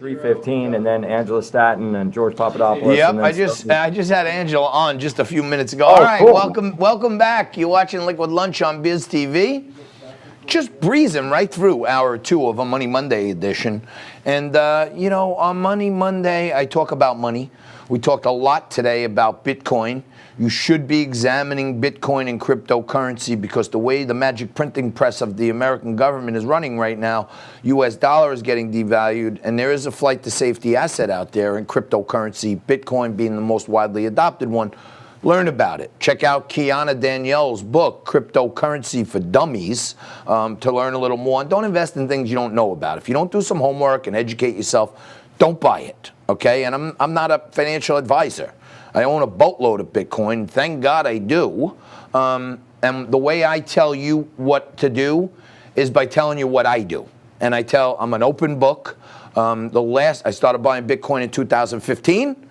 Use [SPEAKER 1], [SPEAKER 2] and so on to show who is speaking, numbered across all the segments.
[SPEAKER 1] 3:15, and then Angela Staton and George Papadopoulos.
[SPEAKER 2] Yep,
[SPEAKER 1] and
[SPEAKER 2] I just had Angela on just a few minutes ago.
[SPEAKER 1] Oh,
[SPEAKER 2] All right,
[SPEAKER 1] cool.
[SPEAKER 2] welcome back. You're watching Liquid Lunch on Biz TV. Just breezing right through hour 2 of a Money Monday edition. And, on Money Monday, I talk about money. We talked a lot today about Bitcoin. You should be examining Bitcoin and cryptocurrency because the way the magic printing press of the American government is running right now, U.S. dollar is getting devalued, and there is a flight to safety asset out there in cryptocurrency, Bitcoin being the most widely adopted one. Learn about it. Check out Kiana Danielle's book, Cryptocurrency for Dummies, to learn a little more. And don't invest in things you don't know about. If you don't do some homework and educate yourself, don't buy it, okay? And I'm not a financial advisor. I own a boatload of Bitcoin. Thank God I do. And the way I tell you what to do is by telling you what I do. And I'm an open book. I started buying Bitcoin in 2015.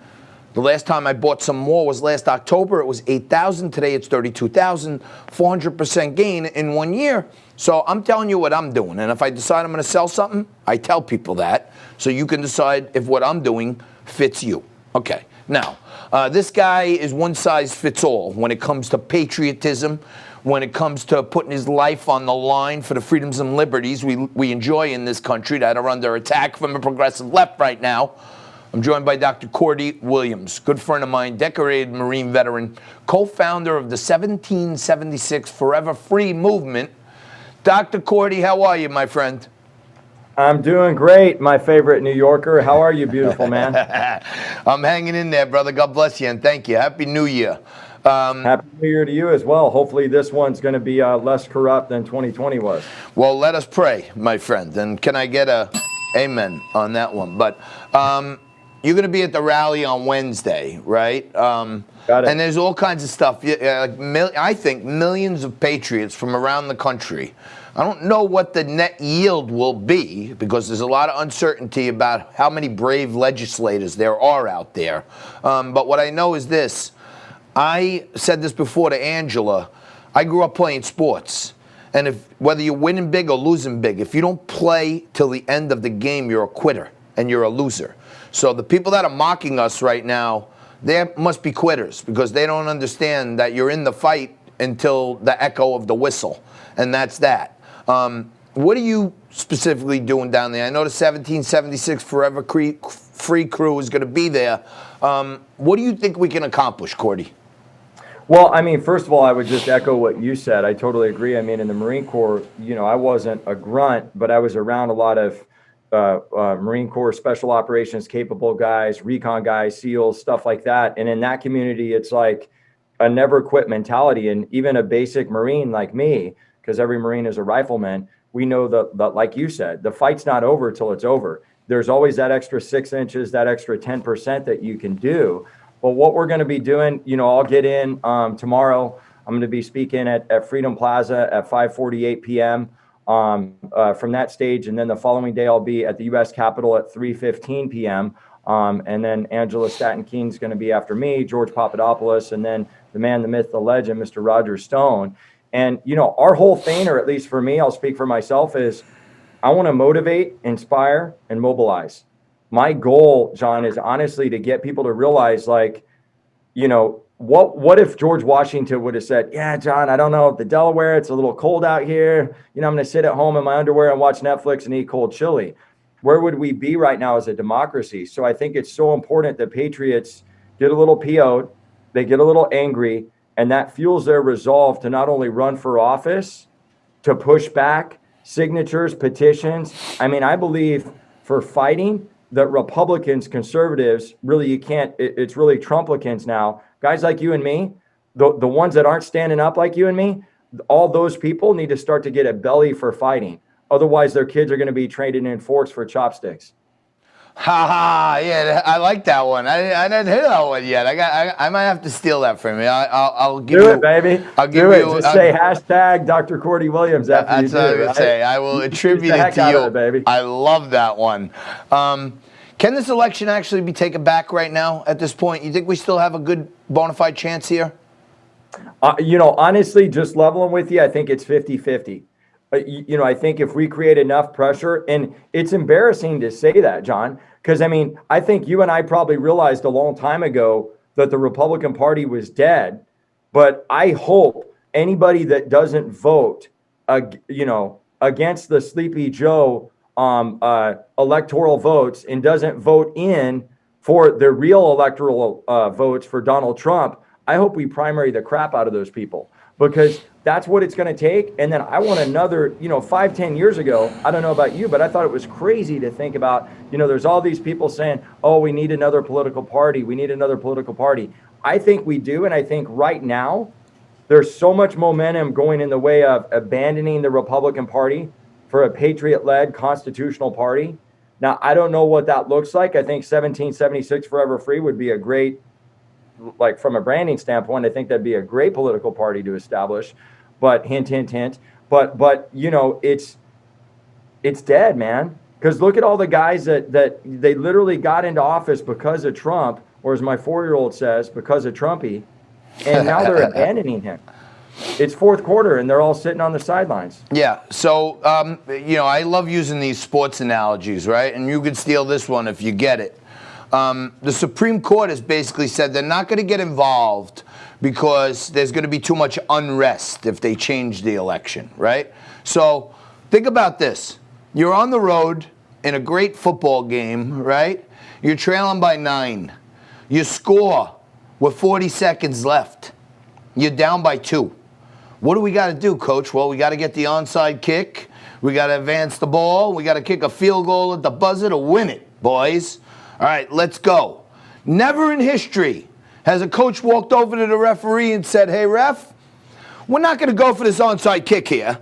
[SPEAKER 2] The last time I bought some more was last October. It was 8,000. Today it's 32,000. 400% gain in 1 year. So I'm telling you what I'm doing. And if I decide I'm going to sell something, I tell people that. So you can decide if what I'm doing fits you. Okay. Now, this guy is one size fits all when it comes to patriotism, when it comes to putting his life on the line for the freedoms and liberties we enjoy in this country that are under attack from the progressive left right now. I'm joined by Dr. Cordie Williams, good friend of mine, decorated Marine veteran, co-founder of the 1776 Forever Free movement. Dr. Cordie, how are you, my friend?
[SPEAKER 1] I'm doing great, my favorite New Yorker. How are you, beautiful man?
[SPEAKER 2] I'm hanging in there, brother. God bless you, and thank you. Happy New Year.
[SPEAKER 1] Happy New Year to you as well. Hopefully this one's going to be less corrupt than 2020 was.
[SPEAKER 2] Well, let us pray, my friend. And can I get a amen on that one? But you're going to be at the rally on Wednesday, right?
[SPEAKER 1] Got it.
[SPEAKER 2] And there's all kinds of stuff. I think millions of patriots from around the country. I don't know what the net yield will be because there's a lot of uncertainty about how many brave legislators there are out there. But what I know is this. I said this before to Angela. I grew up playing sports. And whether you're winning big or losing big, if you don't play till the end of the game, you're a quitter and you're a loser. So the people that are mocking us right now, they must be quitters because they don't understand that you're in the fight until the echo of the whistle. And that's that. What are you specifically doing down there? I know the 1776 Forever Free crew is going to be there. What do you think we can accomplish, Cordie?
[SPEAKER 1] Well, I mean, first of all, I would just echo what you said. I totally agree. I mean, in the Marine Corps, I wasn't a grunt, but I was around a lot of Marine Corps special operations capable guys, recon guys, SEALs, stuff like that. And in that community, it's like a never quit mentality. And even a basic Marine like me, because every Marine is a rifleman, we know that, like you said, the fight's not over till it's over. There's always that extra 6 inches, that extra 10% that you can do. But what we're going to be doing, I'll get in tomorrow. I'm going to be speaking at Freedom Plaza at 5:48 p.m. From that stage. And then the following day, I'll be at the U.S. Capitol at 3:15 p.m. And then Angela Staton King's going to be after me, George Papadopoulos, and then the man, the myth, the legend, Mr. Roger Stone. And, our whole thing, or at least for me, I'll speak for myself, is I want to motivate, inspire, and mobilize. My goal, John, is honestly to get people to realize, what if George Washington would have said, yeah, John, I don't know, the Delaware, it's a little cold out here. I'm going to sit at home in my underwear and watch Netflix and eat cold chili. Where would we be right now as a democracy? So I think it's so important that patriots get a little PO'd, they get a little angry, and that fuels their resolve to not only run for office, to push back, signatures, petitions. I mean, I believe for fighting that Republicans, conservatives, really it's really Trumplicans now. Guys like you and me, the ones that aren't standing up like you and me, all those people need to start to get a belly for fighting. Otherwise, their kids are going to be trading in forks for chopsticks. Ha
[SPEAKER 2] ha! Yeah, I like that one. I didn't hear that one yet. I might have to steal that from you. I'll give you.
[SPEAKER 1] Do it, baby.
[SPEAKER 2] I'll give
[SPEAKER 1] do it.
[SPEAKER 2] You.
[SPEAKER 1] Just say hashtag Dr. Cordie Williams after
[SPEAKER 2] that's
[SPEAKER 1] you
[SPEAKER 2] what
[SPEAKER 1] do.
[SPEAKER 2] I would say. I will attribute it to you,
[SPEAKER 1] baby.
[SPEAKER 2] I love that one. Can this election actually be taken back right now at this point? You think we still have a good bona fide chance here?
[SPEAKER 1] Honestly, just leveling with you, I think it's 50-50. I think if we create enough pressure, and it's embarrassing to say that, John, Because, I mean, I think you and I probably realized a long time ago that the Republican Party was dead. But I hope anybody that doesn't vote, against the Sleepy Joe electoral votes and doesn't vote in for the real electoral votes for Donald Trump, I hope we primary the crap out of those people, because that's what it's going to take. And then I want another, 5-10 years ago, I don't know about you, but I thought it was crazy to think about, there's all these people saying, oh, we need another political party. We need another political party. I think we do. And I think right now there's so much momentum going in the way of abandoning the Republican Party for a patriot-led constitutional party. Now, I don't know what that looks like. I think 1776 Forever Free would be a great, like from a branding standpoint, I think that'd be a great political party to establish. But hint, hint, hint. But it's dead, man. Because look at all the guys that they literally got into office because of Trump, or as my 4-year-old says, because of Trumpy, and now they're abandoning him. It's fourth quarter, and they're all sitting on the sidelines.
[SPEAKER 2] Yeah. So, I love using these sports analogies, right? And you could steal this one if you get it. The Supreme Court has basically said they're not going to get involved because there's going to be too much unrest if they change the election, right? So think about this. You're on the road in a great football game, right? You're trailing by 9. You score with 40 seconds left. You're down by 2. What do we got to do, Coach? Well, we got to get the onside kick. We got to advance the ball. We got to kick a field goal at the buzzer to win it, boys. All right, let's go. Never in history has a coach walked over to the referee and said, hey, ref, we're not going to go for this onside kick here,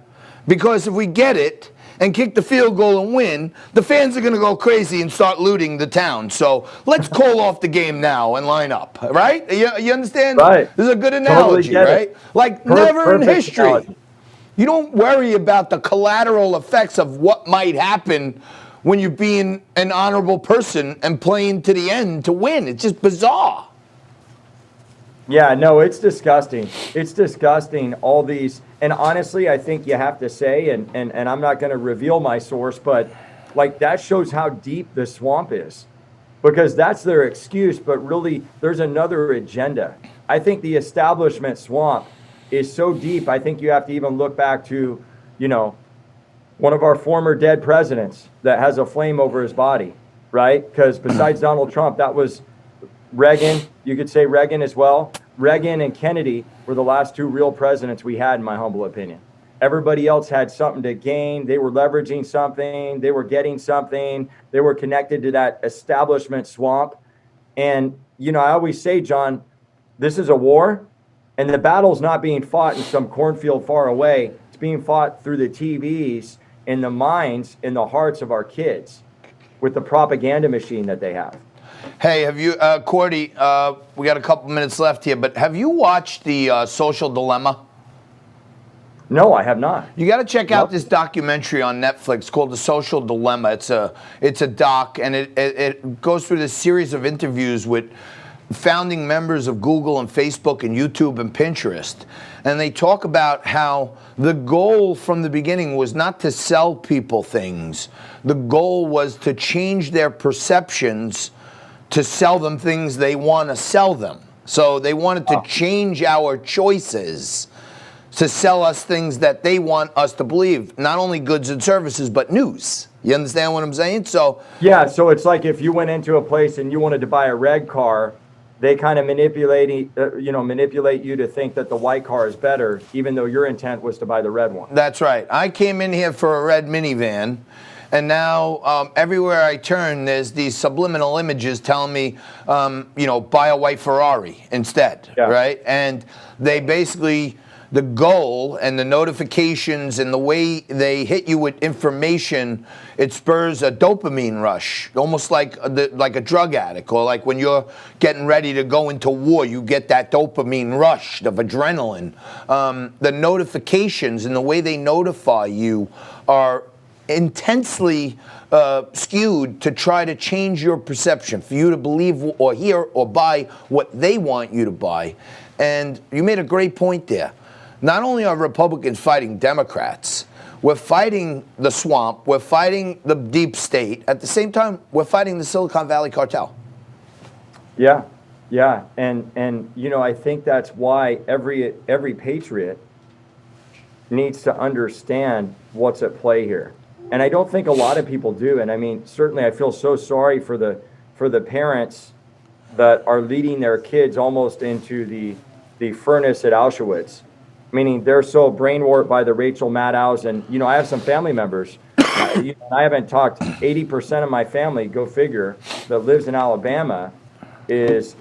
[SPEAKER 2] because if we get it and kick the field goal and win, the fans are going to go crazy and start looting the town. So let's call off the game now and line up, right? You understand?
[SPEAKER 1] Right.
[SPEAKER 2] This is a good analogy,
[SPEAKER 1] totally
[SPEAKER 2] right?
[SPEAKER 1] It.
[SPEAKER 2] Like never in history.
[SPEAKER 1] Analogy.
[SPEAKER 2] You don't worry about the collateral effects of what might happen when you're being an honorable person and playing to the end to win. It's just bizarre.
[SPEAKER 1] Yeah, no, it's disgusting. It's disgusting, all these. And honestly, I think you have to say, and I'm not going to reveal my source, but like that shows how deep the swamp is, because that's their excuse. But really, there's another agenda. I think the establishment swamp is so deep. I think you have to even look back to, one of our former dead presidents that has a flame over his body, right? Because besides Donald Trump, that was Reagan. You could say Reagan as well. Reagan and Kennedy were the last 2 real presidents we had, in my humble opinion. Everybody else had something to gain. They were leveraging something. They were getting something. They were connected to that establishment swamp. And, I always say, John, this is a war, and the battle's not being fought in some cornfield far away. It's being fought through the TVs, in the minds, in the hearts of our kids, with the propaganda machine that they have.
[SPEAKER 2] Hey, have you, Cordie, we got a couple minutes left here, but have you watched the Social Dilemma?
[SPEAKER 1] No, I have not.
[SPEAKER 2] You got to check out this documentary on Netflix called The Social Dilemma. It's a doc, and it goes through this series of interviews with founding members of Google and Facebook and YouTube and Pinterest. And they talk about how the goal from the beginning was not to sell people things. The goal was to change their perceptions to sell them things they want to sell them. So they wanted to change our choices to sell us things that they want us to believe, not only goods and services, but news. You understand what I'm saying? So
[SPEAKER 1] yeah, so it's like if you went into a place and you wanted to buy a red car, they kind of manipulate you to think that the white car is better, even though your intent was to buy the red one.
[SPEAKER 2] That's right. I came in here for a red minivan, and now everywhere I turn, there's these subliminal images telling me, buy a white Ferrari instead, right? And they basically, the goal and the notifications and the way they hit you with information, it spurs a dopamine rush, almost like a drug addict, or like when you're getting ready to go into war, you get that dopamine rush of adrenaline. The notifications and the way they notify you are intensely skewed to try to change your perception, for you to believe or hear or buy what they want you to buy. And you made a great point there. Not only are Republicans fighting Democrats, We're fighting the swamp. We're fighting the deep state. At the same time, we're fighting the Silicon Valley cartel.
[SPEAKER 1] Yeah, yeah, and you know, I think that's why every patriot needs to understand what's at play here, and I don't think a lot of people do. And I mean, certainly, I feel so sorry for the parents that are leading their kids almost into the furnace at Auschwitz, meaning they're so brainwashed by the Rachel Maddows. And, you know, I have some family members, and I haven't talked, 80% of my family, go figure, that lives in Alabama is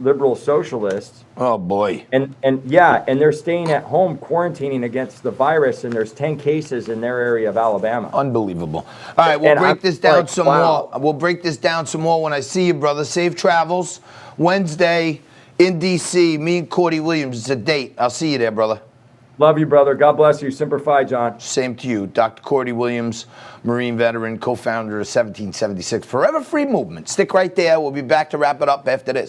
[SPEAKER 1] liberal socialists.
[SPEAKER 2] Oh, boy.
[SPEAKER 1] And yeah, and they're staying at home quarantining against the virus, and there's 10 cases in their area of Alabama.
[SPEAKER 2] Unbelievable. All right, we'll break this down some more. We'll break this down some more when I see you, brother. Safe travels. Wednesday in D.C., me and Cordie Williams. It's a date. I'll see you there, brother.
[SPEAKER 1] Love you, brother. God bless you. Semper Fi, John.
[SPEAKER 2] Same to you. Dr. Cordie Williams, Marine veteran, co-founder of 1776 Forever Free Movement. Stick right there. We'll be back to wrap it up after this.